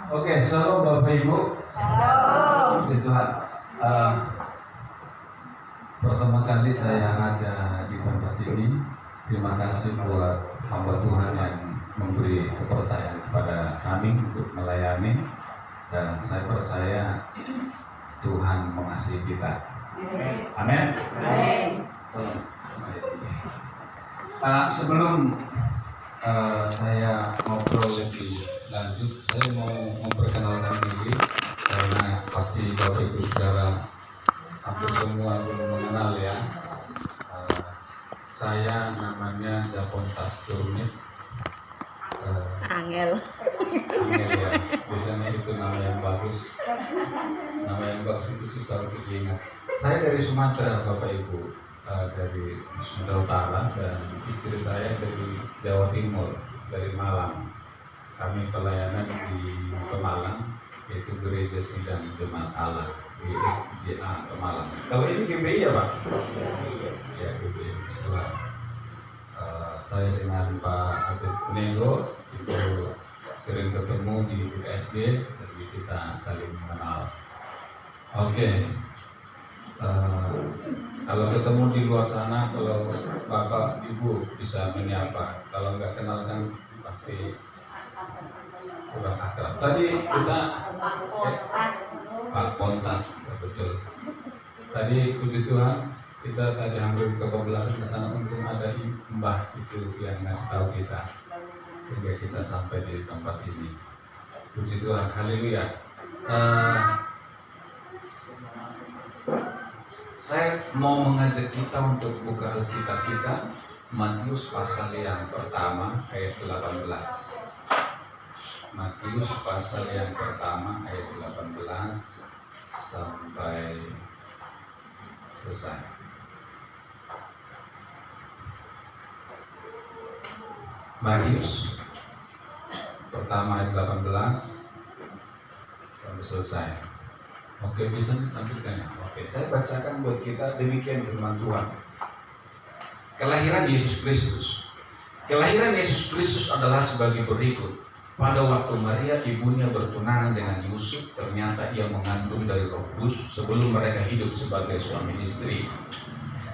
Oke, shalom Bapak Ibu. Halo. Puji Tuhan. Pertama kali saya ada di tempat ini. Terima kasih buat hamba Tuhan yang memberi kepercayaan kepada kami untuk melayani, dan saya percaya Tuhan mengasihi kita. Amin. Sebelum saya ngobrol lebih lanjut, saya mau memperkenalkan diri karena pasti Bapak Ibu Saudara hampir semua belum mengenal ya. Saya namanya Japontas Turmit. Angel ya, biasanya itu nama yang bagus. Nama yang bagus itu susah untuk diingat. Saya dari Sumatera Bapak Ibu, dari Sumatera Utara, dan istri saya dari Jawa Timur, dari Malang. Kami pelayanan di Pemalang, yaitu Gereja Sidang Jemaat Allah, GSJA Pemalang. Kalau ini GBI ya Pak? Ya, GBI. Tuhan. Saya dengan Pak Abed Nego itu sering ketemu di BKSD, jadi kita saling mengenal. Oke. Kalau ketemu di luar sana, kalau Bapak Ibu bisa menyapa. Kalau nggak kenal kan pasti kurang akrab. Tadi kita Pak Pontas, betul. Tadi puji Tuhan kita tadi hampir kebablasan ke sana, untung ada Mbah itu yang ngasih tahu kita sehingga kita sampai di tempat ini. Puji Tuhan, haleluya. Saya mau mengajak kita untuk buka Alkitab kita, Matius pasal yang pertama ayat 18. Matius pasal yang pertama ayat 18 sampai selesai. Matius pertama ayat 18 sampai selesai. Oke, bisa ditampilkan ya? Oke, saya bacakan buat kita. Demikian firman Tuhan. Kelahiran Yesus Kristus. Kelahiran Yesus Kristus adalah sebagai berikut. Pada waktu Maria ibunya bertunangan dengan Yusuf, ternyata ia mengandung dari Roh Kudus sebelum mereka hidup sebagai suami istri.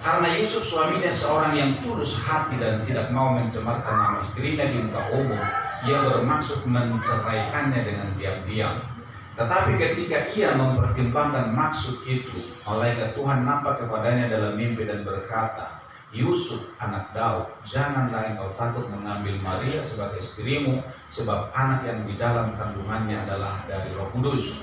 Karena Yusuf suaminya seorang yang tulus hati dan tidak mau mencemarkan nama istrinya di muka umum, ia bermaksud menceraikannya dengan diam-diam. Tetapi ketika ia mempertimbangkan maksud itu, malaikat Tuhan nampak kepadanya dalam mimpi dan berkata, Yusuf, anak Daud, janganlah engkau takut mengambil Maria sebagai istrimu, sebab anak yang di dalam kandungannya adalah dari Roh Kudus.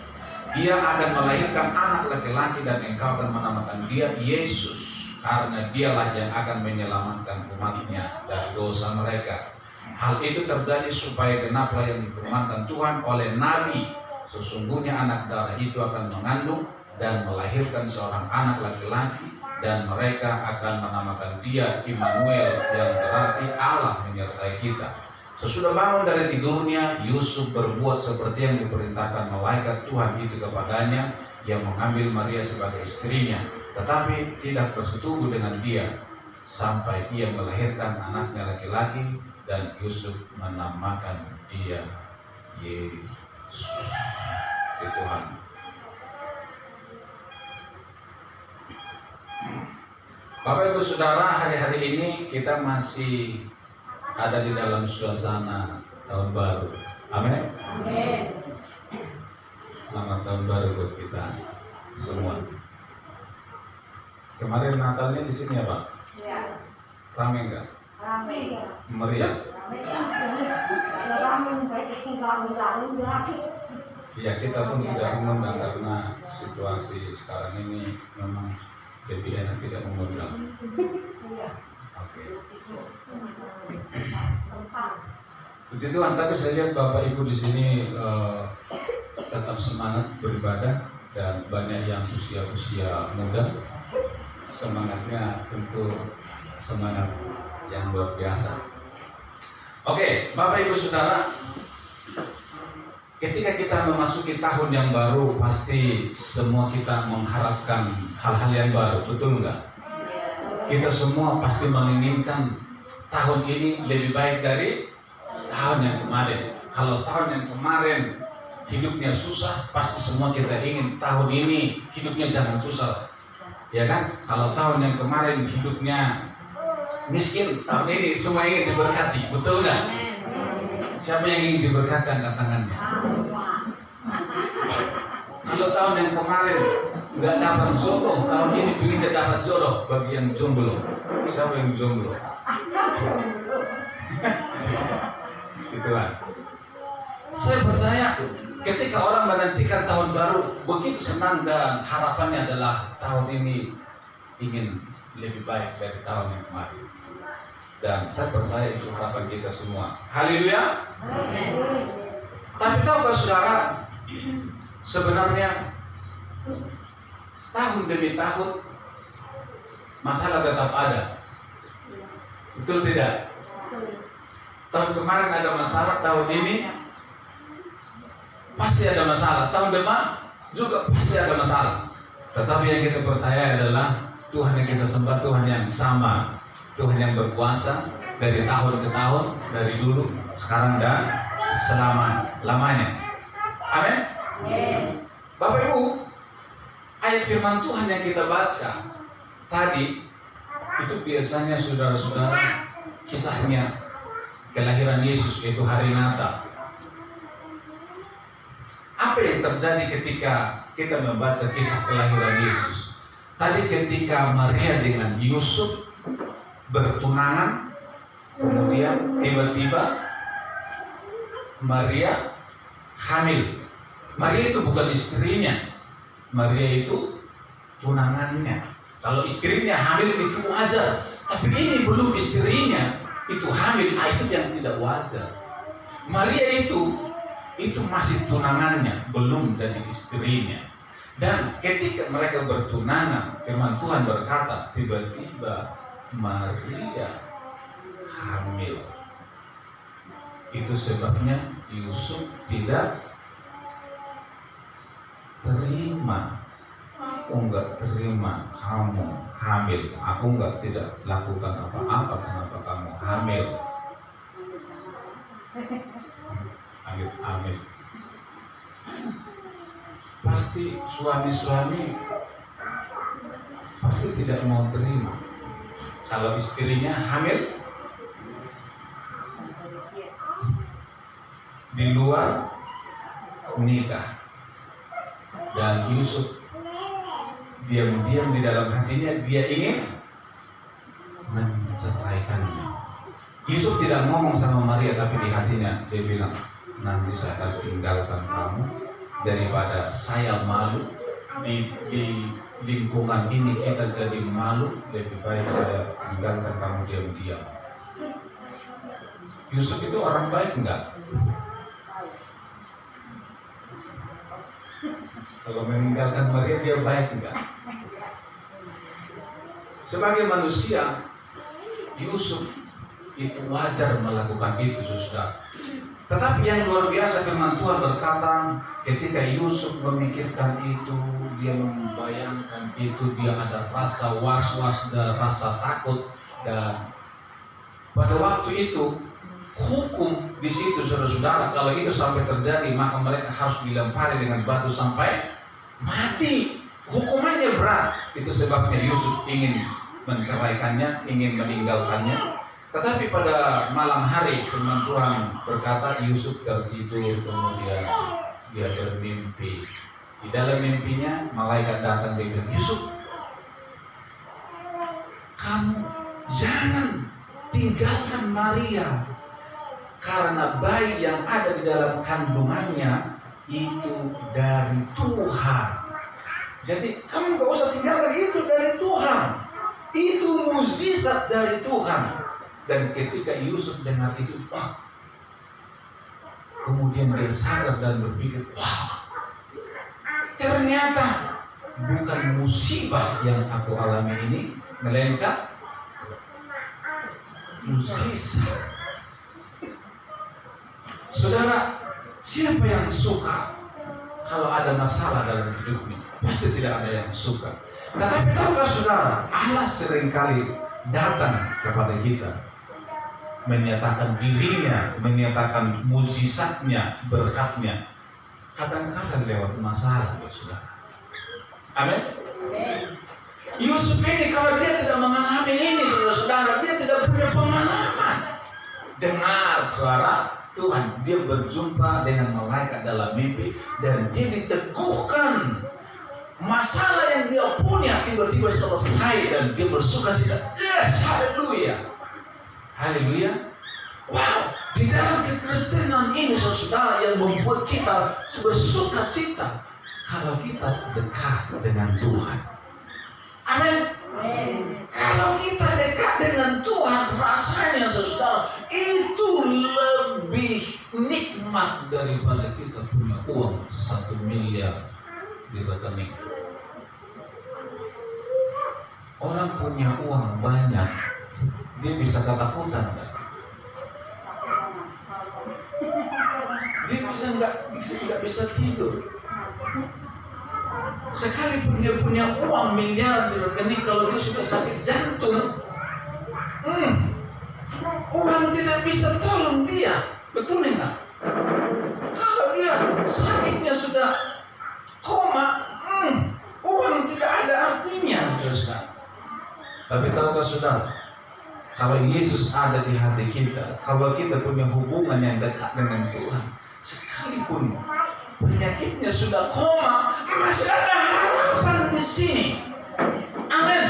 Ia akan melahirkan anak laki-laki dan engkau akan menamakan dia Yesus, karena dialah yang akan menyelamatkan umatnya dari dosa mereka. Hal itu terjadi supaya genaplah yang difirmankan Tuhan oleh Nabi, sesungguhnya anak darah itu akan mengandung dan melahirkan seorang anak laki-laki, dan mereka akan menamakan dia Immanuel, yang berarti Allah menyertai kita. Sesudah bangun dari tidurnya, Yusuf berbuat seperti yang diperintahkan malaikat Tuhan itu kepadanya, yang mengambil Maria sebagai istrinya, tetapi tidak bersetubuh dengan dia sampai ia melahirkan anaknya laki-laki, dan Yusuf menamakan dia Yesus. Tuhan. Bapak Ibu Saudara, hari-hari ini kita masih ada di dalam suasana tahun baru. Amin. Amin. Selamat tahun baru buat kita semua. Kemarin Natalnya di sini ya Pak? Ya. Rame enggak? Rame. Meriah. Iya, kita pun tidak mengundang karena situasi sekarang ini memang lebih enak tidak mengundang. Oke. Puji Tuhan, tapi saya lihat Bapak Ibu di sini tetap semangat beribadah, dan banyak yang usia-usia muda. Semangatnya tentu semangat yang luar biasa. Oke, Bapak Ibu Saudara, ketika kita memasuki tahun yang baru, pasti semua kita mengharapkan hal-hal yang baru, betul enggak? Kita semua pasti menginginkan tahun ini lebih baik dari tahun yang kemarin. Kalau tahun yang kemarin hidupnya susah, pasti semua kita ingin tahun ini hidupnya jangan susah. Ya kan? Kalau tahun yang kemarin hidupnya miskin, tahun ini semua ingin diberkati, betul nggak? Siapa yang ingin diberkati angkat tangannya? Kalau tahun yang kemarin nggak dapat jodoh, tahun ini ingin dapat jodoh bagi yang jomblo. Siapa yang jomblo? Situlah. Saya percaya ketika orang menantikan tahun baru begitu senang dan harapannya adalah tahun ini ingin lebih baik dari tahun yang kemarin. Dan saya percaya itu harapan kita semua. Haleluya. Tapi tahukah saudara, sebenarnya tahun demi tahun masalah tetap ada. Betul tidak? Tahun kemarin ada masalah, tahun ini pasti ada masalah, tahun depan juga pasti ada masalah. Tetapi yang kita percaya adalah Tuhan yang kita sembah, Tuhan yang sama, Tuhan yang berkuasa dari tahun ke tahun, dari dulu, sekarang dan selama-lamanya. Amin. Bapak Ibu, ayat firman Tuhan yang kita baca tadi itu biasanya saudara-saudara kisahnya kelahiran Yesus, yaitu hari Natal. Apa yang terjadi ketika kita membaca kisah kelahiran Yesus? Tadi ketika Maria dengan Yusuf bertunangan, kemudian tiba-tiba Maria hamil. Maria itu bukan istrinya, Maria itu tunangannya. Kalau istrinya hamil itu wajar, tapi ini belum istrinya itu hamil, itu yang tidak wajar. Maria itu masih tunangannya, belum jadi istrinya. Dan ketika mereka bertunangan, firman Tuhan berkata, tiba-tiba Maria hamil. Itu sebabnya Yusuf tidak terima. Aku enggak terima kamu hamil. Aku enggak tidak lakukan apa-apa kenapa kamu hamil. Amin. Pasti suami-suami pasti tidak mau terima kalau istrinya hamil di luar nikah. Dan Yusuf diam-diam di dalam hatinya dia ingin menceraikannya. Yusuf tidak ngomong sama Maria, tapi di hatinya dia bilang, nanti saya akan tinggalkan kamu daripada saya malu di lingkungan ini, kita jadi malu, lebih baik saya tinggalkan kamu diam-diam. Yusuf itu orang baik enggak? Kalau meninggalkan Maria dia baik enggak? Sebagai manusia, Yusuf itu wajar melakukan itu, saudara. Tetapi yang luar biasa firman Tuhan berkata, ketika Yusuf memikirkan itu, dia membayangkan itu, dia ada rasa was-was dan rasa takut. Dan pada waktu itu hukum di situ, saudara-saudara, kalau itu sampai terjadi maka mereka harus dilempari dengan batu sampai mati. Hukumannya berat. Itu sebabnya Yusuf ingin menceraikannya, ingin meninggalkannya. Tetapi pada malam hari firman Tuhan berkata Yusuf tertidur, kemudian dia bermimpi. Di dalam mimpinya malaikat datang dan bilang, Yusuf, kamu jangan tinggalkan Maria, karena bayi yang ada di dalam kandungannya itu dari Tuhan. Jadi kamu gak usah tinggalkan, itu dari Tuhan. Itu mukjizat dari Tuhan. Dan ketika Yusuf dengar itu, kemudian dia sadar dan berpikir, ternyata bukan musibah yang aku alami ini, melainkan mukjizat. Saudara, siapa yang suka kalau ada masalah dalam hidupnya? Pasti tidak ada yang suka. Tetapi tahukah saudara, Allah seringkali datang kepada kita, menyatakan dirinya, menyatakan mukjizatnya, berkatnya. kadang-kadang lewat masalah, ya saudara. Amin. Amen. Yusuf ini kalau dia tidak mengalami ini, saudara-saudara, dia tidak punya pengalaman. Dengar suara Tuhan, dia berjumpa dengan malaikat dalam mimpi dan dia diteguhkan. Masalah yang dia punya tiba-tiba selesai dan dia bersukacita. Yes, haleluya. Haleluya. Wow, di dalam kekristenan ini saudara yang membuat kita bersukacita kalau kita dekat dengan Tuhan. Amin. Kalau kita dekat dengan Tuhan, rasanya saudara itu lebih nikmat daripada kita punya uang 1 miliar di rekening. Orang punya uang banyak, dia bisa ketakutan, kan? Dia nggak bisa tidur. Sekalipun dia punya uang miliar di rekening, kalau dia sudah sakit jantung, uang tidak bisa tolong dia, betul enggak? Kalau dia sakitnya sudah koma, uang tidak ada artinya, terus kan? Tapi tahukah saudara, kalau Yesus ada di hati kita, kalau kita punya hubungan yang dekat dengan Tuhan, sekalipun penyakitnya sudah koma, masih ada harapan di sini. Amin.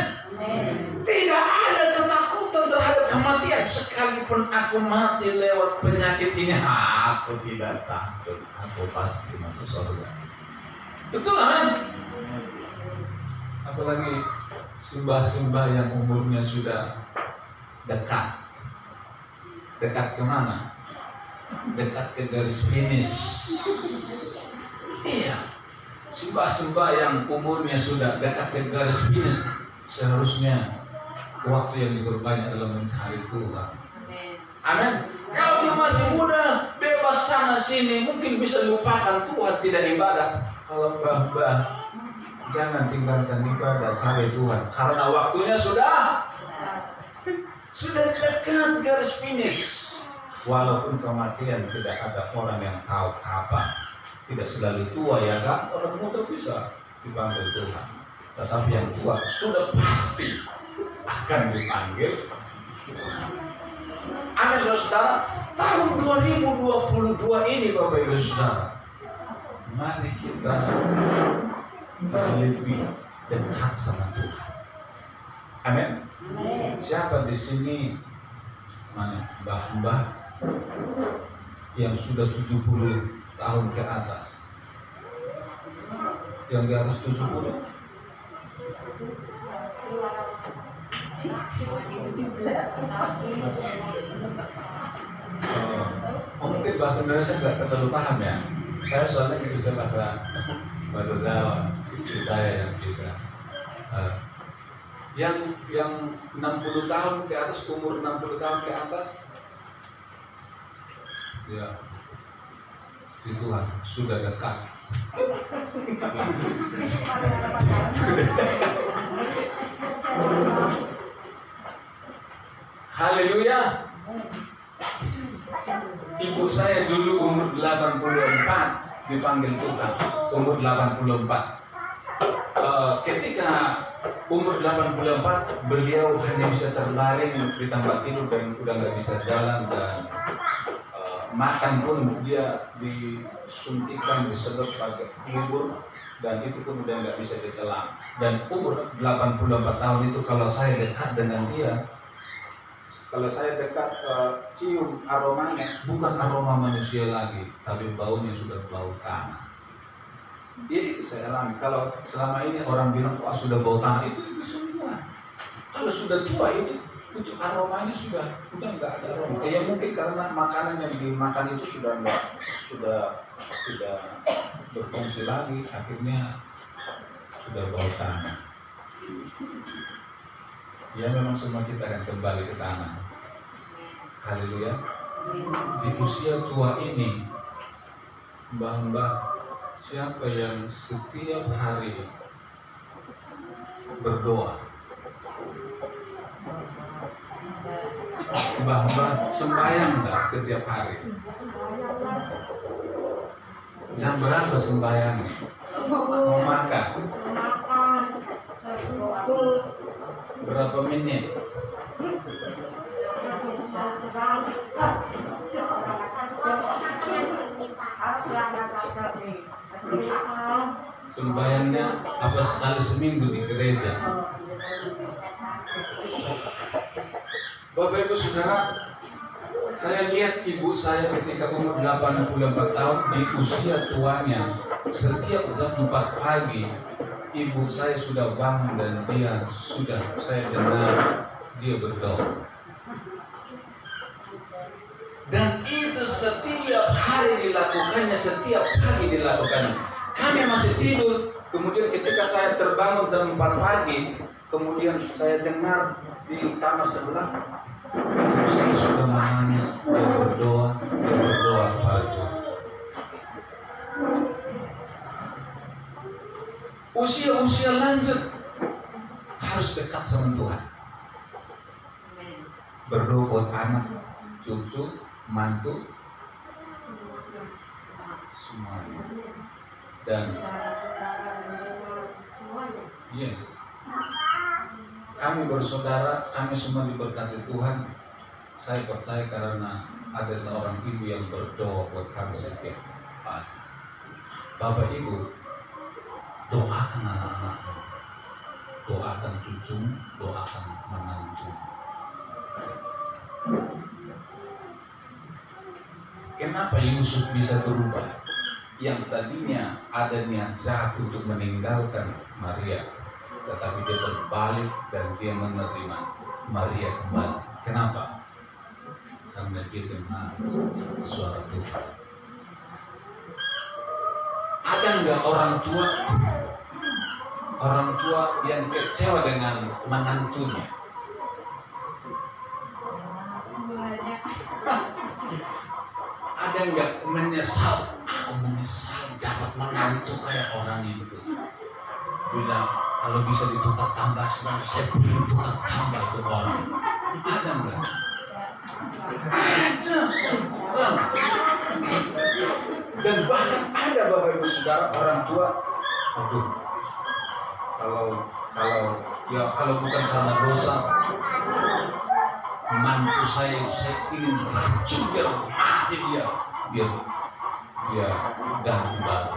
Tidak ada ketakutan terhadap kematian. Sekalipun aku mati lewat penyakit ini, aku tidak takut. Aku pasti masuk surga. Betul, amin. Apalagi sembah-sembah yang umurnya sudah dekat. Dekat kemana? Dekat ke garis finish. Iya, sembah-sembah yang umurnya sudah dekat ke garis finish, seharusnya waktu yang diperbanyak dalam mencari Tuhan. Amin. Kalau dia masih muda, bebas sana sini, mungkin bisa lupakan Tuhan, tidak ibadah. Kalau mbah-mbah, jangan tinggalkan ibadah, cari Tuhan, karena waktunya sudah dekat garis finish. Walaupun kematian tidak ada orang yang tahu kapan, tidak selalu tua ya kan, orang muda bisa dipanggil Tuhan, tetapi yang tua sudah pasti akan dipanggil Tuhan. Amin, saudara. Tahun 2022 ini Bapak Ibu Saudara, mari kita lebih dekat sama Tuhan. Amin. Siapa di sini mana mbah-mbah yang sudah 70 tahun ke atas? Yang di atas 70? Mungkin bahasa Indonesia nggak terlalu paham ya. Saya soalnya nggak bisa bahasa Jawa. Istri saya yang bisa. Yang 60 tahun ke atas, umur 60 tahun ke atas, ya, di Tuhan sudah dekat. Haleluya. Ibu saya dulu umur 84 dipanggil Tuhan, umur 84. Ketika umur 84 beliau hanya bisa terbaring di tempat tidur dan udah nggak bisa jalan, dan makan pun dia disuntikan, disedot pakai bubur, dan itu pun udah nggak bisa ditelan. Dan umur 84 tahun itu kalau saya dekat dengan dia, kalau saya dekat cium aromanya, bukan aroma manusia lagi, tapi baunya sudah bau tanah. Itu saya alami. Kalau selama ini orang bilang wah sudah bau tanah, itu semua. Kalau sudah tua itu aromanya sudah nggak ada aroma. Ya mungkin karena makanan yang dimakan itu sudah tidak berfungsi lagi, akhirnya sudah bau tanah. Ya memang semua kita akan kembali ke tanah. Haleluya. Di usia tua ini, mbah-mbah, siapa yang setiap hari berdoa? Mbah-mbah sembahyang enggak setiap hari? Jam berapa sembahyangnya? Mau makan? Berapa menit? Sembahyangnya apa sekali seminggu di gereja? Bapak Ibu Saudara, saya lihat ibu saya ketika umur 84 tahun di usia tuanya, setiap jam 4 pagi ibu saya sudah bangun dan saya dengar dia berdoa. Dan itu setiap hari dilakukannya, setiap pagi dilakukannya. Kami masih tidur, kemudian ketika saya terbangun jam 4 pagi, kemudian saya dengar di kamar sebelah, ibu saya sudah menangis, dia berdoa kepada Tuhan. Usia lanjut harus dekat sama Tuhan. Berdoa buat anak, cucu, mantu, semuanya. Dan yes, kami bersaudara, kami semua diberkati Tuhan. Saya percaya karena ada seorang ibu yang berdoa buat kami setiap pagi. Bapak Ibu, doakan anak-anakmu, doakan cucumu, doakan menantu. Kenapa Yusuf bisa berubah? Yang tadinya ada niat jahat untuk meninggalkan Maria, tetapi dia berbalik dan dia menerima Maria kembali. Kenapa? Karena dia dengar suara Tuhan. Ada nggak orang tua yang kecewa dengan menantunya? Ada nggak menyesal? Aku menyesal dapat menantu kayak orang itu. Bilang kalau bisa ditukar tambah sebenarnya saya belum tukar tambah itu orang. Ada nggak? Ada semua. Dan bahkan ada Bapak Ibu Saudara orang tua, aduh, kalau bukan karena dosa, mantu saya itu saya ingin racun biar mati dia ganti baru.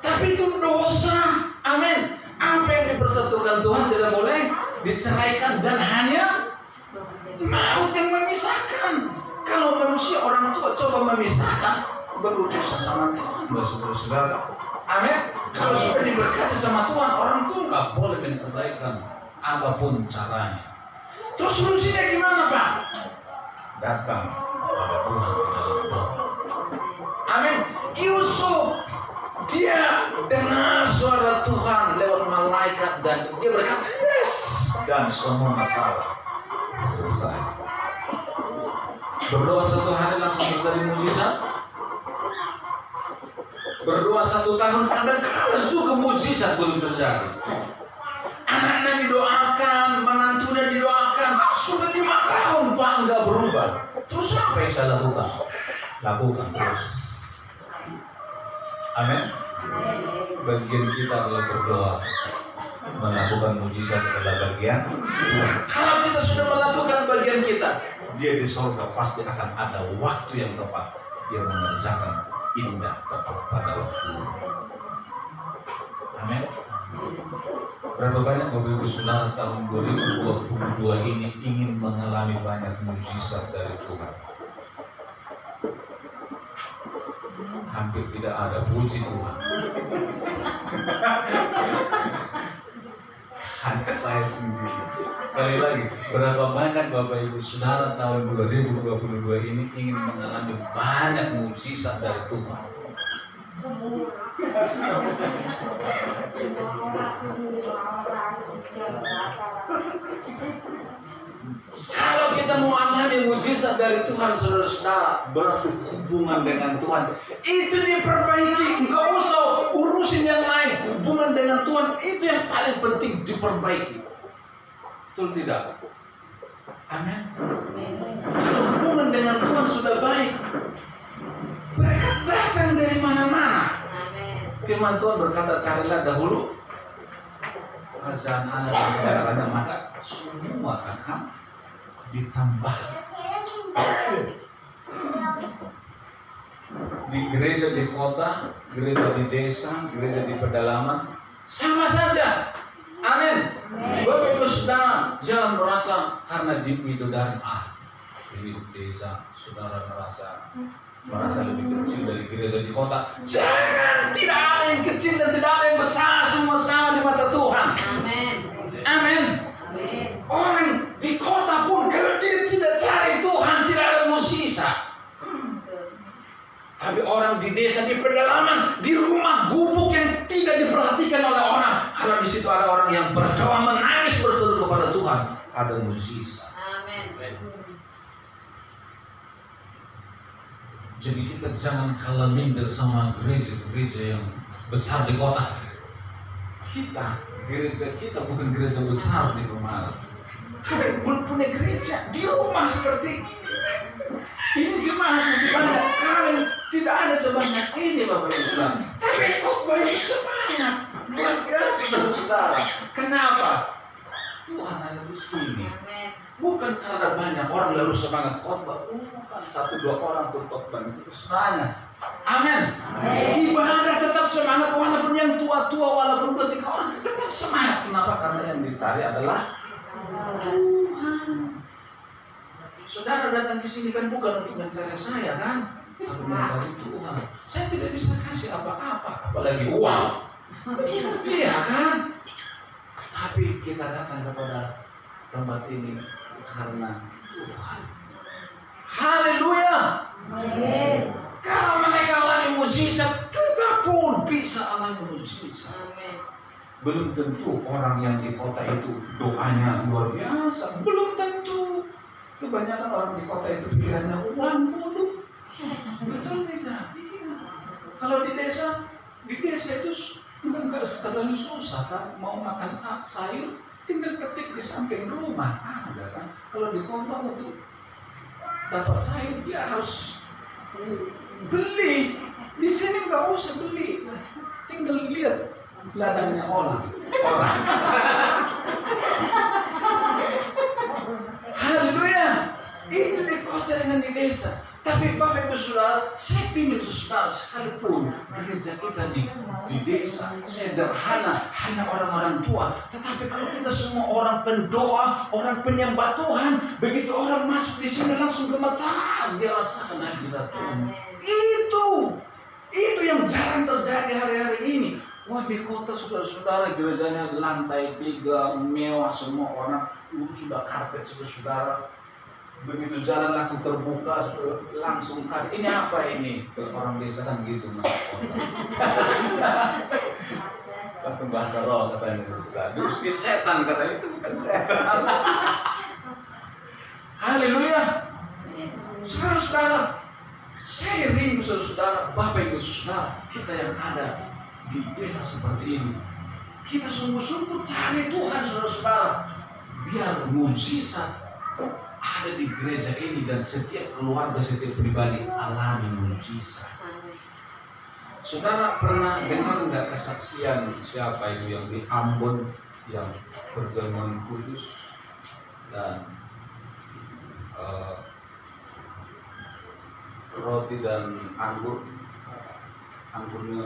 Tapi itu dosa, amin. Apa yang dipersatukan Tuhan tidak boleh diceraikan, dan hanya maut yang memisahkan. Kalau manusia orang tua coba memisahkan, berurusan sama Tuhan, saudara. Amin. Kalau sudah diberkati sama Tuhan, orang tua nggak boleh menceraikan apapun caranya. Terus solusinya gimana, Pak? Datang kepada Tuhan dalam doa. Amin. Yusuf, dia dengar suara Tuhan lewat malaikat dan dia berkata yes, dan semua masalah selesai. Berdoa satu hari langsung terjadi mujizat. Berdoa 1 tahun kadang-kadang juga mujizat belum terjadi. Anak-anak didoakan, menantunya didoakan, sudah 5 tahun Pak nggak berubah. Terus apa yang saya lakukan? Lakukan terus. Amin. Bagian kita adalah berdoa, melakukan mujizat adalah bagian Tuhan. Kalau kita sudah melakukan bagian kita, dia di surga pasti akan ada waktu yang tepat. Dia mengerjakan indah tepat pada waktu. Amin. Berapa banyak Bapak Ibu Saudara tahun 2022 ini ingin mengalami banyak mujizat dari Tuhan? Hampir tidak ada, puji Tuhan. Hanya saya sendiri. Kali lagi, berapa banyak Bapak Ibu Saudara tahun 2022 ini ingin mengalami banyak mujizat dari Tuhan? Kalau kita mau alami mujizat dari Tuhan, saudara-saudara, berarti hubungan dengan Tuhan itu diperbaiki. Nggak usah urusin yang lain. Hubungan dengan Tuhan itu yang paling penting diperbaiki. Betul tidak? Amin. Kalau hubungan dengan Tuhan sudah baik, berkat datang datang dari mana-mana. Amin. Firman Tuhan berkata, carilah dahulu kerajaan Allah dan kebenarannya, maka semua akan ditambah. Di gereja di kota, gereja di desa, gereja di pedalaman, sama saja. Amin. Bapak Ibu Saudara, jangan merasa karena di bidodari ini desa, saudara merasa lebih kecil dari gereja di kota. Jangan, tidak ada yang kecil dan tidak ada yang besar, semua sama di mata Tuhan. Amin. Amin. Amin. Orang di kota pun kalau dia tidak cari Tuhan, tidak ada mukjizat. Tapi orang di desa, di pedalaman, di rumah gubuk yang tidak diperhatikan oleh orang, kalau di situ ada orang yang berdoa menangis berseru kepada Tuhan, ada mukjizat. Amin. Jadi kita jangan kalah minder sama gereja-gereja yang besar di kota. Gereja kita bukan gereja besar di rumah. Kalian belum punya gereja di rumah seperti ini. Ini jemaat masih banyak. Kalian tidak ada sebanyak ini, Bapak Ibu Saudara. Tapi khotbah itu semangat luar biasa, saudara. Kenapa? Tuhan ada di sini. Amin. Bukan karena banyak orang lalu semangat khotbah. Bukan 1-2 orang berkhotbah itu semangat. Amin. Ibadah tetap semangat walaupun yang tua-tua, walaupun 2-3 orang tetap semangat. Kenapa? Karena yang dicari adalah Tuhan. Saudara datang ke sini kan bukan untuk mencari saya kan, tapi mencari Tuhan. Saya tidak bisa kasih apa-apa, apalagi uang. Iya kan? Tapi kita datang kepada tempat ini karena Tuhan. Haleluya. Amin. Kalau mereka alami mukjizat, kita pun bisa alami mukjizat. Amin. Belum tentu orang yang di kota itu doanya luar biasa. Belum tentu. Kebanyakan orang di kota itu pikirannya uang mulu. Betul tidak? Iya. Kalau di desa itu bukan harus terlalu susah kan. Mau makan sayur, tinggal ketik di samping rumah. Ada kan? Kalau di kota untuk dapat sayur dia harus beli. Di sini nggak usah beli, tinggal lihat ladangnya orang. Haleluya. Itu di kota dengan di desa. Tapi Bapak Ibu Saudara, saya ingin saudara sekalipun gereja kita di desa sederhana, hanya orang-orang tua. Tetapi kalau kita semua orang pendoa, orang penyembah Tuhan, begitu orang masuk di sini langsung gemetar, dia rasakan hadirat Tuhan. Itu yang jarang terjadi hari-hari ini. Wah, di kota saudara-saudara gerejanya lantai 3 mewah, semua orang sudah karpet saudara. Begitu jalan langsung terbuka, langsung kan ini apa ini? Kalau orang desa kan gitu mas. Langsung bahasa roh katanya saudara. Terus di setan katanya, itu bukan setan. Haleluya. Saudara-saudara, saya rindu saudara, Bapak Ibu Saudara, kita yang ada di desa seperti ini, kita sungguh-sungguh cari Tuhan saudara-saudara, biar mukjizat ada di gereja ini dan setiap keluarga, setiap pribadi alami mukjizat. Saudara pernah dengar nggak kesaksian siapa itu yang di Ambon yang berjamuan kudus dan roti dan anggurnya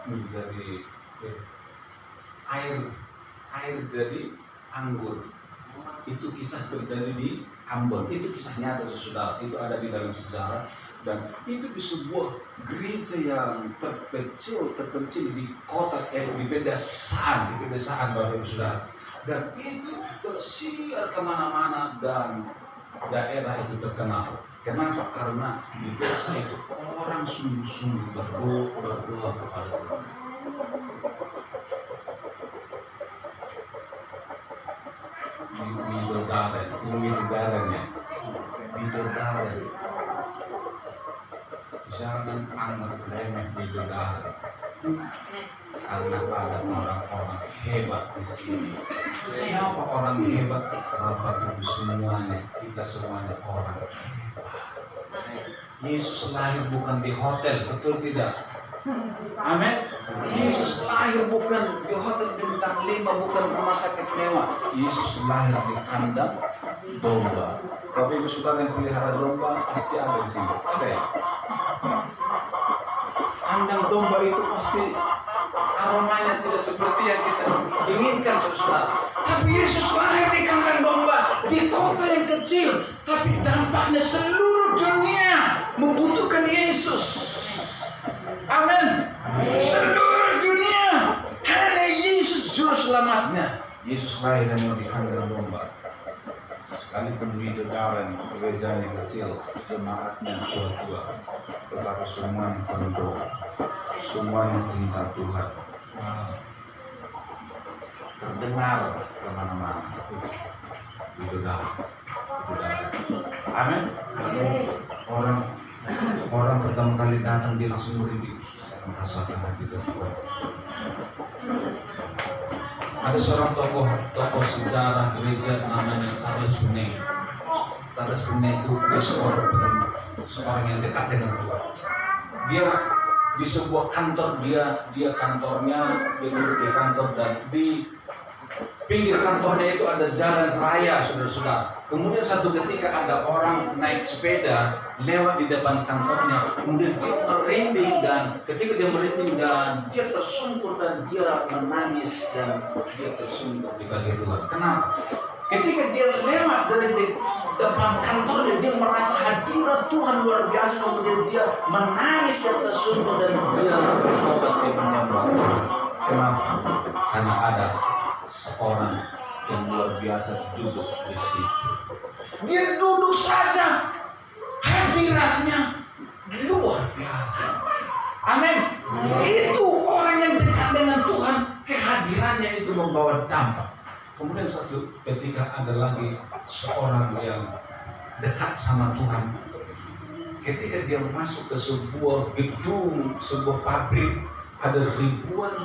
menjadi air jadi anggur. Itu kisah terjadi di Ambon. Itu kisah nyata saudara. Itu ada di dalam sejarah dan itu di sebuah gereja yang terpencil di kota di pedesaan Bapak Ibu Saudara. Dan itu tersiar kemana-mana dan daerah itu terkenal. Kenapa? Karena di desa itu orang sungguh-sungguh berdoa kepada Tuhan. Bidodaren. Jangan anggap remeh bidodaren. Karena ada orang-orang hebat di sini. Siapa orang hebat? Bapak Ibu semuanya, kita semuanya orang hebat. Yesus lahir bukan di hotel, betul tidak? Amin. Yesus lahir bukan di hotel bintang 5, bukan rumah sakit mewah. Yesus lahir di kandang domba. Tapi ibu saudara yang pelihara domba pasti ada di sini. Ada ya? Kandang domba itu pasti aromanya tidak seperti yang kita inginkan, saudara. Tapi Yesus lahir di kandang domba, di kota yang kecil, tapi dampaknya seluruh dunia membutuhkan Yesus. Amin. Seluruh dunia hanya Yesus juru selamatnya. Yesus lahir hanya di kandang domba. Sekalipun bidadari gerejanya kecil, jemaatnya tua-tua, tetapi semua yang penuh, semuanya cinta Tuhan. Terdengar kemana-mana. Bidadari. Amin. Orang pertama kali datang dia langsung merinding. Saya merasakan hati Tuhan. Ada seorang tokoh sejarah gereja namanya Charles Finney. Charles Finney itu seorang yang dekat dengan Tuhan. Dia di sebuah kantor, dia kantornya, dia duduk di kantor, dan di pinggir kantornya itu ada jalan raya, saudara-saudara. Kemudian satu ketika ada orang naik sepeda lewat di depan kantornya, kemudian dia merinding, dan ketika dia merinding dan dia tersungkur dan dia menangis dan dia tersungkur di kaki Tuhan. Kenapa? Ketika dia lewat dari depan kantornya, dia merasa hadirat Tuhan luar biasa, kemudian dia menangis dan tersungkur dan dia bertobat ke menyembah Tuhan. Kenapa? Karena ada seorang yang luar biasa duduk di situ. Dia duduk saja, hadiratnya luar biasa. Amin. Itu orang yang dekat dengan Tuhan, kehadirannya itu membawa dampak. Kemudian satu ketika ada lagi seorang yang dekat sama Tuhan. Ketika dia masuk ke sebuah gedung, sebuah pabrik, ada ribuan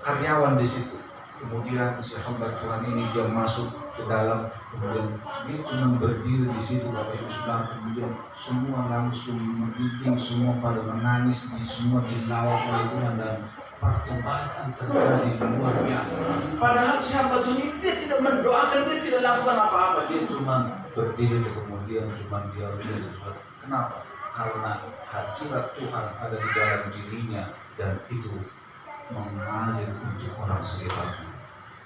karyawan di situ. Kemudian si hamba Tuhan ini dia masuk ke dalam, kemudian dia cuma berdiri di situ, Bapak Ibu Saudara. Kemudian semua langsung meeting, semua pada menangis, semua dilawat oleh Tuhan, dan pertobatan terjadi luar biasa. Padahal si hamba Tuhan ini dia tidak mendoakan, dia tidak lakukan apa-apa, dia cuma berdiri, kemudian cuma dia. Kenapa? Karena hadirat Tuhan ada di dalam dirinya, dan itu mengalir untuk orang sekitarnya.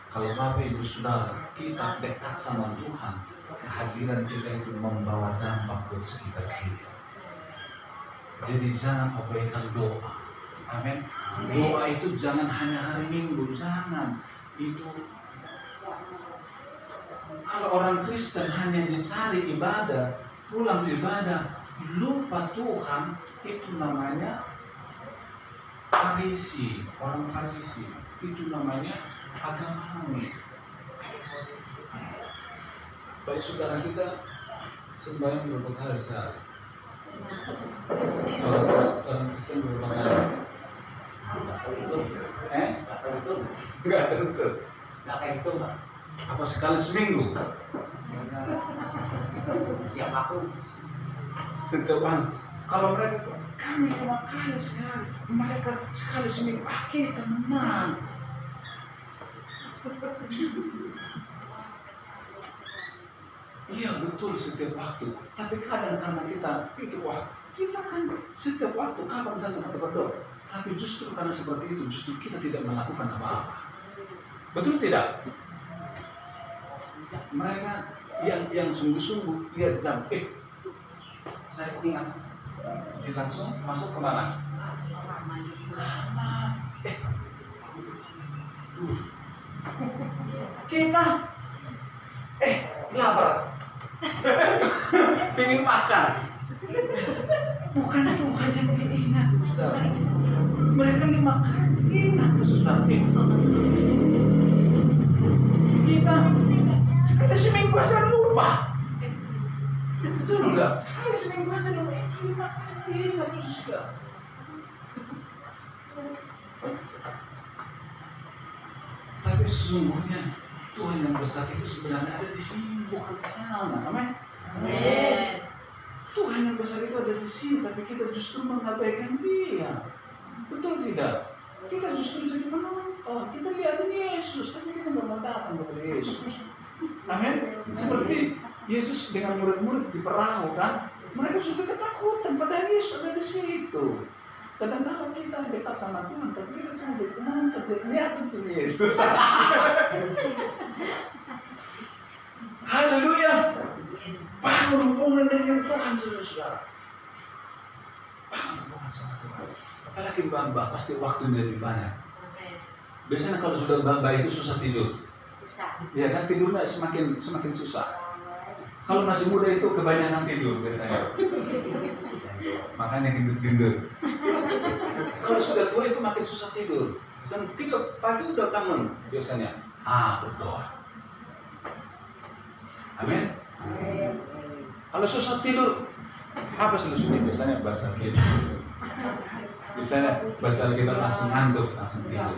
Kalau Bapak Ibu Saudara kita dekat sama Tuhan, kehadiran kita itu membawa dampak buat sekitar kita. Jadi jangan abaikan doa. Amin. Doa itu jangan hanya hari Minggu, jangan. Itu kalau orang Kristen hanya dicari ibadah, pulang ibadah, lupa Tuhan, itu namanya Farisi, orang Farisi. Itu namanya agamawi. Baik saudara, kita sembahyang berapa kali sehari? Orang Kristen berapa kali? Enggak tentu. Apa sekali seminggu? Yang aku Setiap hari. Kalau mereka, kami 5 kali sehari, mereka sekali seminggu. Kita menang. Iya betul setiap waktu. Tapi kadang karena kita pikir, wah kita kan setiap waktu kapan saja kita berdoa. Tapi justru karena seperti itu, justru kita tidak melakukan apa-apa. Betul tidak? Mereka yang sungguh-sungguh lihat jam, saya ingat, dia langsung masuk ke mana? Kita lapar, pengen makan. Bukan Tuhan yang diingat, saudara. Mereka dimakan, ingat, saudara. Kita sekali seminggu aja lupa. Betul enggak? Sekali seminggu aja lupa. Ingat, saudara. Tapi sesungguhnya Tuhan yang besar itu sebenarnya ada di sini, bukan di sana. Amin. Tuhan yang besar itu ada di sini, tapi kita justru mengabaikan Dia. Betul tidak? Kita justru jadi penonton. Kita lihatin Yesus, tapi kita nggak mau datang kepada Yesus. Amin. Seperti Yesus dengan murid-murid di perahu kan, mereka juga ketakutan. Padahal Yesus ada di situ. Kadang-kadang kita dekat sama Tuhan, tapi kita cuma jadi penonton. Lihatin sama Yesus. Haleluya. Bangun hubungan dengan Tuhan, saudara-saudara. Bangun hubungan sama Tuhan. Apalagi Mbak pasti waktunya lebih banyak. Biasanya kalau sudah Mbak itu susah tidur. Ya kan, tidurnya semakin susah. Kalau masih muda itu kebanyakan tidur biasanya. Makanya gendut-gendut. Kalau sudah tua itu makin susah tidur. Jam 3 pagi udah bangun biasanya. Berdoa. Amin. Kalau susah tidur, apa solusinya? Biasanya baca Alkitab. Biasanya baca Alkitab langsung ngantuk, langsung tidur.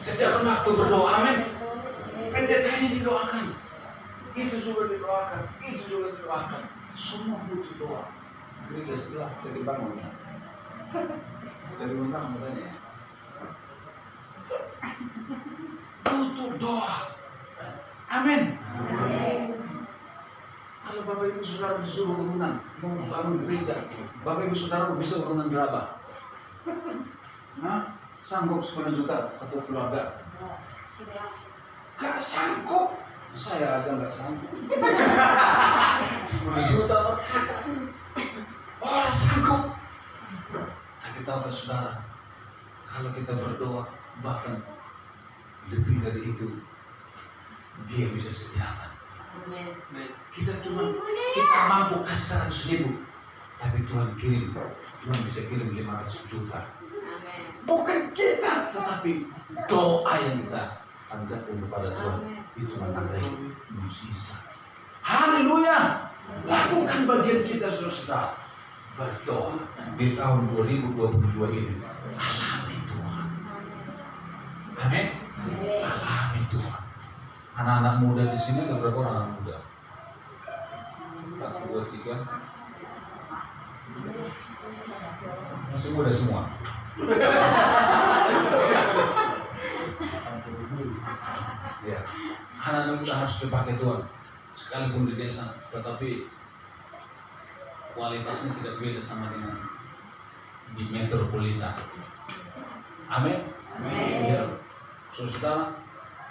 Sediakan waktu berdoa, amin. Pendetanya didoakan. Itu juga didoakan, itu juga didoakan. Semua butuh doa. Gereja setelah dari bangunnya. Dari undang katanya. Butuh doa. Amin. Kalau Bapak Ibu Saudara disuruh urunan mau bangun gereja, Bapak Ibu Saudara bisa urunan berapa? Sanggup 10 juta satu keluarga? Gak sanggup. Saya aja gak sanggup. 10 juta berkata orang sanggup. Tapi tahukah saudara, kalau kita berdoa bahkan lebih dari itu, Dia bisa sediakan. Kita mampu kasih 100.000, tapi Tuhan bisa kirim 500 juta. Bukan kita, tetapi doa yang kita panjatkan kepada Tuhan itu menandai mukjizat. Haleluya! Lakukan bagian kita, saudara. Berdoa di tahun 2022 ini. Alami Tuhan. Amin. Alami Tuhan. Anak-anak muda di sini ada berapa orang anak muda? 1, 2, 3. Masih muda semua. Ya, anak-anak muda harus dipakai Tuhan. Sekalipun di desa, tetapi kualitasnya tidak beda sama dengan di metropolitan. Amin. Ya, saudara,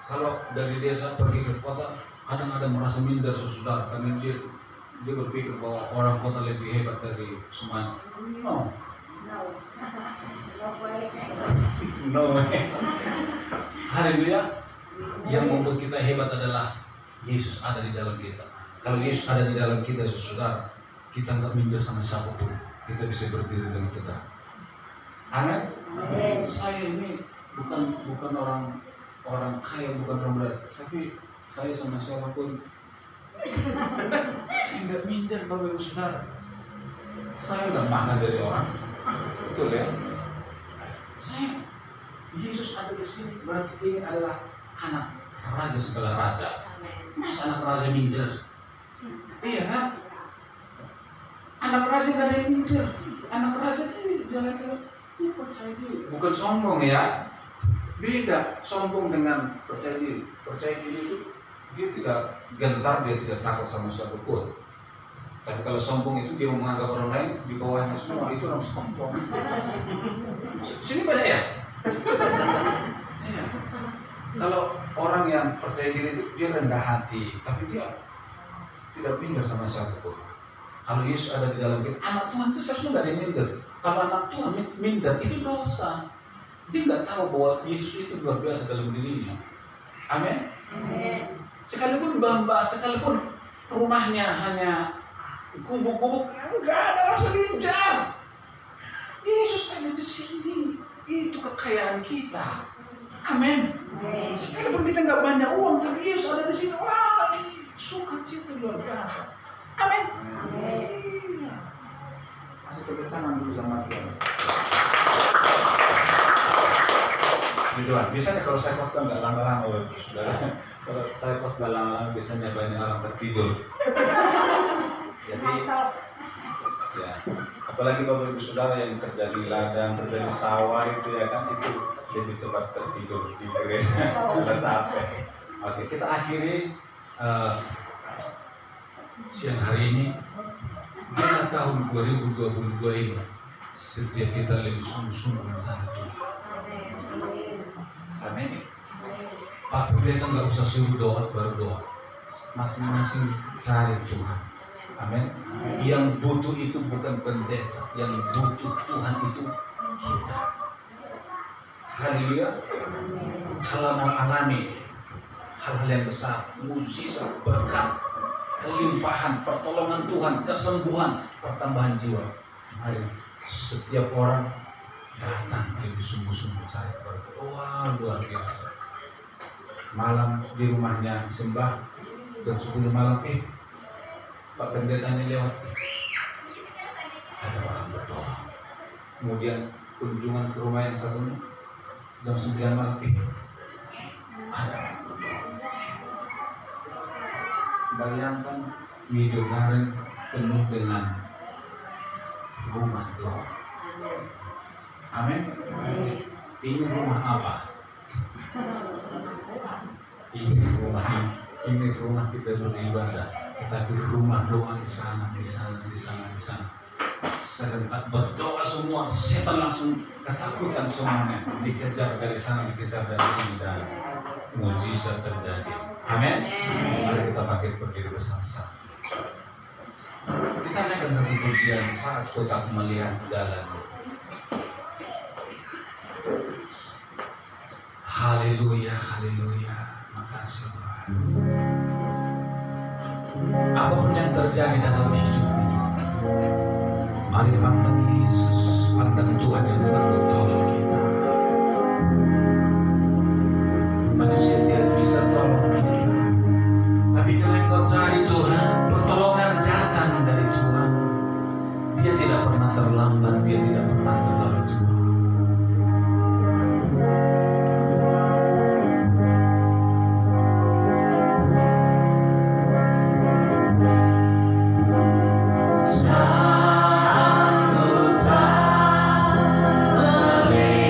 kalau dari desa pergi ke kota, kadang ada merasa minder, saudara, karena dia berpikir bahwa orang kota lebih hebat dari semuanya. No. Haleluya. Yang membuat kita hebat adalah Yesus ada di dalam kita. Kalau Yesus ada di dalam kita, saudara, kita nggak minder sama siapapun. Kita bisa berdiri dengan tegak. Amin. Saya ini bukan orang kaya, bukan orang berat, tapi saya sama siapapun nggak minder, Bapak Ibu Saudara. Saya nggak makan dari orang, betul ya? Yesus ada di sini, berarti ini adalah anak raja segala raja. Masa anak raja minder? Iya kan? Anak raja nggak ada yang minder. Anak raja ini jalan-jalan, dia percaya diri. Bukan sombong ya. Beda sombong dengan percaya diri. Percaya diri itu dia tidak gentar, dia tidak takut sama siapapun. Tapi kalau sombong itu dia menganggap orang lain di bawahnya semua, itu orang sombong. Sini banyak ya? Iya. Kalau orang yang percaya diri itu dia rendah hati, tapi dia tidak minder sama siapapun. Kalau Yesus ada di dalam kita, anak Tuhan itu seharusnya nggak ada yang minder. Kalau anak Tuhan minder itu dosa. Dia nggak tahu bahwa Yesus itu luar biasa dalam dirinya. Amin. Sekalipun Mbak, sekalipun rumahnya hanya gubuk-gubuk, nggak ada rasa ginjal. Yesus ada di sini. Itu kekayaan kita. Amin. Sekalipun kita nggak banyak uang, tapi Yesus ada di sini. Wah, sukacita luar biasa. Amin. Masih tepuk tangan dulu sama Tuhan. Ridwan. Biasanya kalau saya khotbah nggak lama-lama, Bapak Saudara. Kalau saya khotbah lama-lama biasanya banyak orang tertidur. Jadi ya, apalagi Bapak Ibu Saudara yang kerja di ladang, kerja di sawah itu ya kan, itu lebih cepat tertidur di gereja karena capek. Oke, kita akhiri siang hari ini. Bila tahun 2022 ini setiap kita lebih sungguh-sungguh mencari Tuhan. Amin. Pak Pendeta nggak usah suruh doa baru doa, masing-masing cari Tuhan. Amin. Yang butuh itu bukan pendeta, yang butuh Tuhan itu kita. Haleluya. Kalau mau alami hal-hal yang besar, mukjizat, berkat, kelimpahan, pertolongan Tuhan, kesembuhan, pertambahan jiwa, mari setiap orang datang lebih sungguh-sungguh cari kepada Tuhan. Wah, luar biasa. Malam di rumahnya sembah jam 10 malam, Pak Pendeta ini lewat, ada orang berdoa. Kemudian kunjungan ke rumah yang satunya jam 9 malam, ada orang berdoa. Bayangkan Midodareni penuh dengan rumah doa. Amin. Ini rumah apa? Ini rumah kita beribadah, tetapi rumah doa di sana. Serentak berdoa semua, setan langsung ketakutan semuanya, dikejar dari sana, dikejar dari sini, dan mujizat terjadi. Amin. Mari kita bangkit berdiri bersama-sama. Kita naikkan satu pujian saat kau tak melihat jalan. Haleluya, haleluya. Makasih Tuhan. Apapun yang terjadi dalam hidup ini, mari pandang Yesus, pandang Tuhan yang sanggup tolong kita. Manusia tidak bisa tolong kita, tapi kalau engkau cari Tuhan, pertolongan datang dari Tuhan. Dia tidak pernah terlambat, dia tidak pernah terlalu jauh. Sanggup tak melihat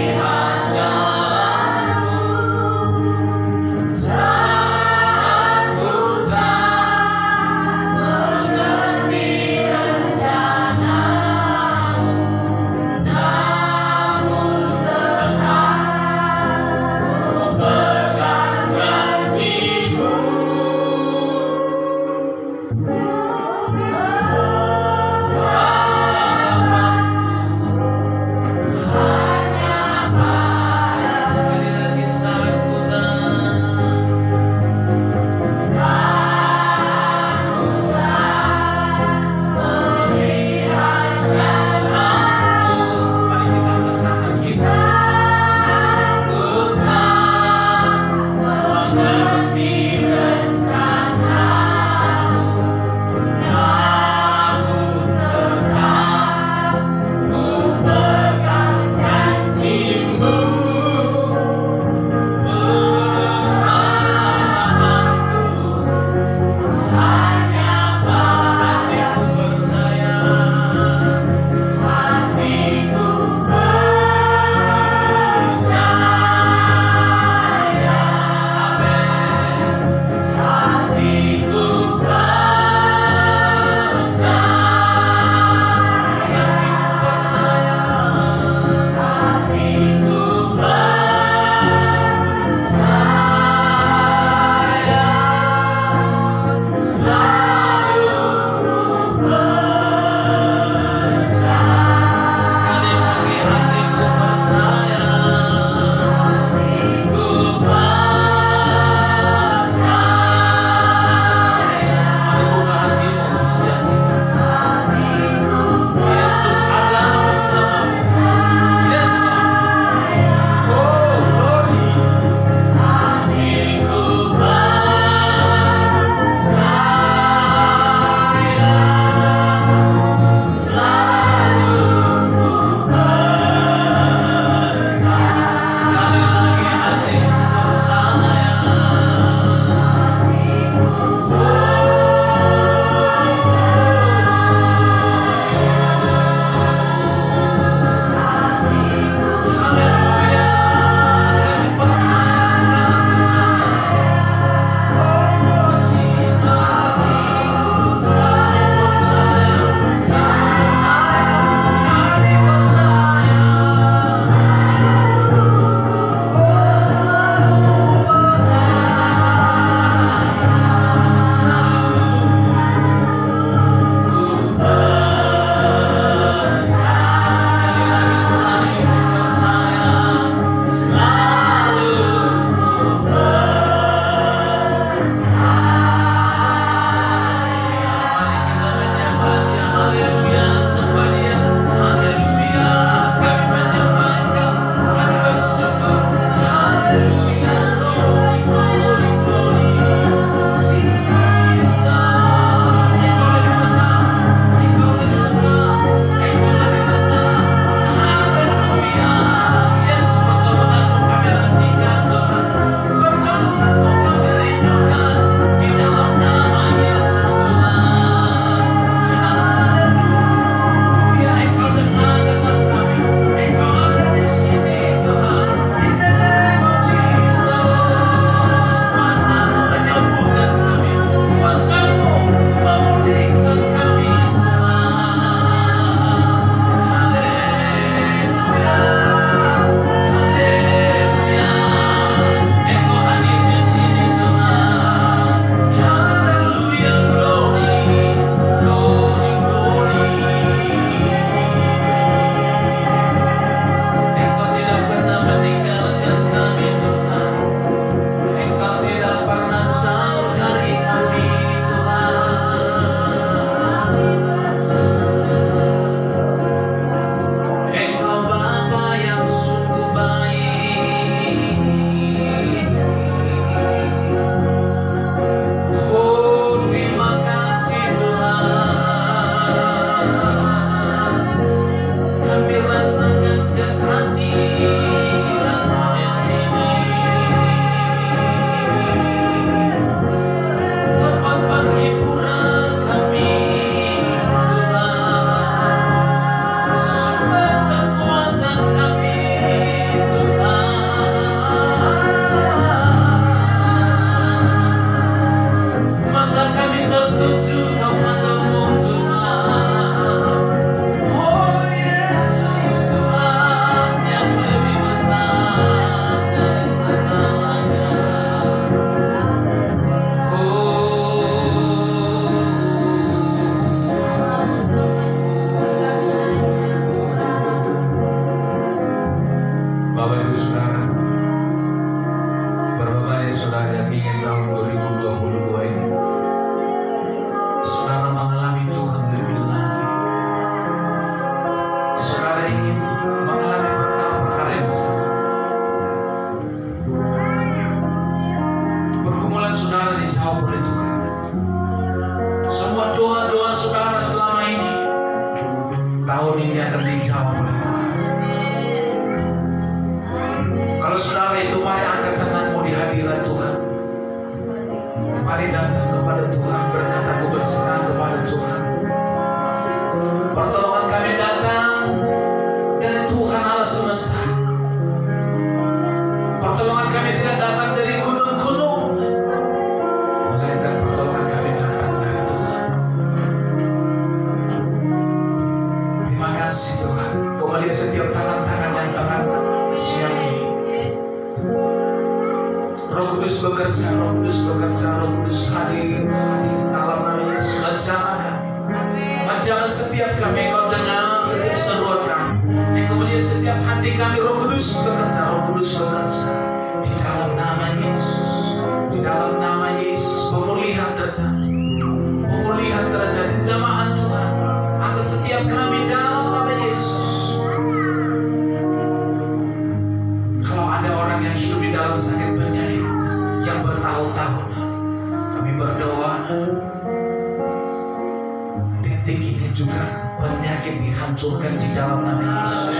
Bapak Ibu Saudara, berapa banyak saudara yang ingin tahun 2022 ini saudara mengalami Tuhan lebih lagi. Saudara ingin mengalami perkara-perkara yang besar. Pergumulan saudara dijawab oleh Tuhan. Semua doa-doa saudara selama ini tahun ini akan dijawab oleh Tuhan. Kalau saudara itu, mari angkat tanganmu di hadirat Tuhan. Mari datang kepada Tuhan, berkata aku berserah kepada Tuhan. Pertolongan kami datang dari Tuhan Allah semesta. Pertolongan kami tidak datang dari gunung-gunung, melainkan pertolongan kami datang dari Tuhan. Terima kasih Tuhan. Kau melihat setiap tangan-tangan yang terangkat siang ini. Roh Kudus bekerja, Roh Kudus bekerja, Roh Kudus hadir dalam nama Yesus. Menjaga setiap kami, Kau dengar setiap seruan kami. Kemudian setiap hati kami, Roh Kudus bekerja, Roh Kudus bekerja. Di dalam nama Yesus, di dalam nama Yesus, pemulihan terjadi. Pemulihan terjadi jamaah Tuhan atas setiap kami dalam nama Yesus. Kalau ada orang yang hidup di dalam sakit penyakit yang bertahun-tahun, kami berdoa detik ini juga penyakit dihancurkan di dalam nama Yesus.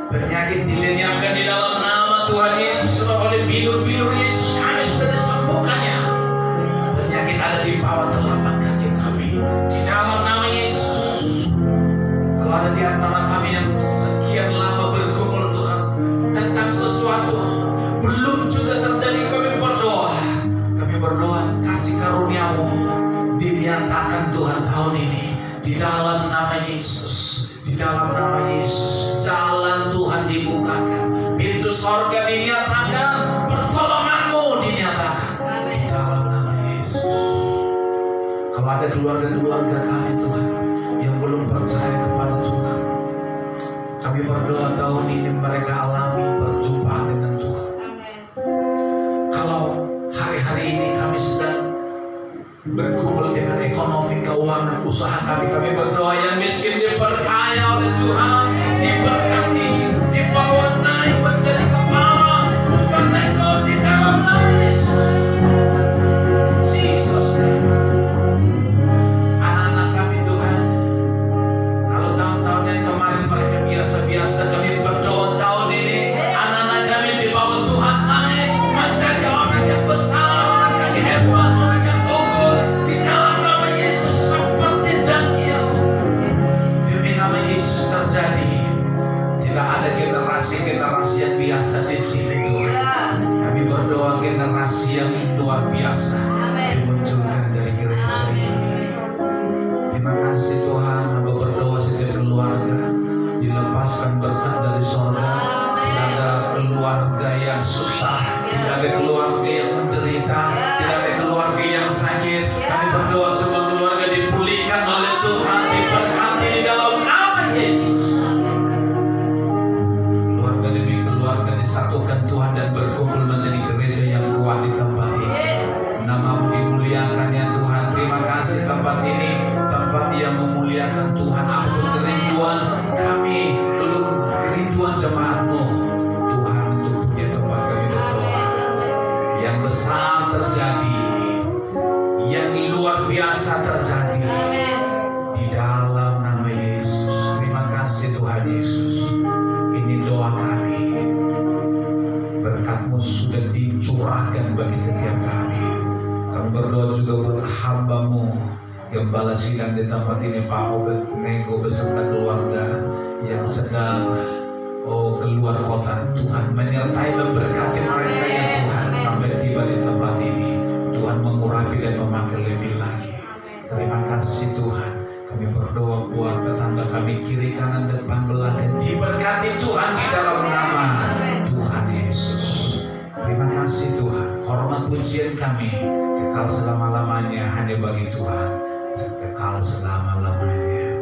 Penyakit dilenyapkan di dalam nama Tuhan Yesus. Sebab oleh bilur-bilur Yesus kami sudah disembuhkannya. Penyakit ada di bawah telapak kaki kami di dalam nama Yesus. Kalau ada di antara kami yang sekian lama bergumul Tuhan tentang sesuatu belum juga terjadi, kami berdoa kasih karunia-Mu dinyatakan Tuhan tahun ini di dalam nama Yesus. Di dalam nama Yesus jalan Tuhan dibukakan, pintu sorga dinyatakan, pertolongan-Mu dinyatakan di dalam nama Yesus. Kalau ada keluarga-keluarga kami Tuhan yang belum percaya kepada Tuhan, kami berdoa tahun ini mereka alami perjumpaan dengan Tuhan. Kalau hari-hari ini kami sedang bergumul dengan ekonomi keuangan usaha kami berdoa yang miskin diperkaya oleh Tuhan, diberkati, dibawa naik menjadi kepala, bukan naik di dalam nama Yesus. Jesus. Anak-anak kami Tuhan, kalau tahun-tahun yang kemarin mereka biasa-biasa, kami berdoa tahun ini anak-anak kami dibawa Tuhan naik menjadi orang yang besar, orang yang hebat, orang yang unggul di dalam nama Yesus seperti Daniel. Demi nama Yesus terjadi. Tidak ada generasi-generasi yang biasa di sini Tuhan. Kami berdoa generasi yang luar biasa dimunculkan dari gereja ini. Terima kasih Tuhan. Hamba berdoa setiap keluarga dilepaskan berkat dari surga. Tidak ada keluarga yang susah, tidak ada keluarga yang menderita, tidak ada keluarga yang sakit. Kami berdoa semua keluarga dipulihkan oleh Tuhan, diberkati di dalam nama Yesus. Keluarga demi keluarga disatukan Tuhan dan berkumpul menjadi gereja yang kuat di tempat ini. Nama-Mu dimuliakan ya Tuhan. Terima kasih tempat ini, tempat yang memuliakan Tuhan. Apapun kerinduan kami, kerinduan jemaat-Mu Tuhan, untuk punya tempat kami berdoa yang besar terjadi, yang luar biasa terjadi di dalam nama Yesus. Terima kasih Tuhan Yesus. Ini doa kami. Berkat-Mu sudah dicurahkan bagi setiap kami. Kami berdoa juga buat hamba-Mu Gembala sidang di tempat ini, Pak Obed Nego beserta keluarga yang sedang keluar kota. Tuhan menyertai, memberkati mereka ya Tuhan sampai tiba di tempat ini. Tuhan mengurapi dan memakai lebih lagi. Terima kasih Tuhan. Kami berdoa buat tetangga kami kiri kanan depan belakang, diberkati Tuhan di dalam nama Tuhan Yesus. Terima kasih Tuhan. Hormat pujian kami kekal selama-lamanya hanya bagi Tuhan, kekal selama-lamanya.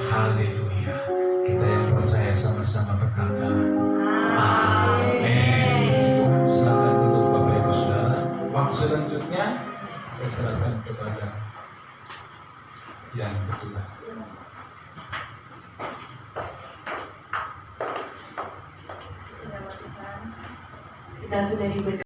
Haleluya. Kita yang percaya saya sama-sama berkata, amin. Puji Tuhan, silakan duduk Bapak Ibu Saudara. Waktu selanjutnya saya serahkan kepada yang bertugas. Kita sudah diberi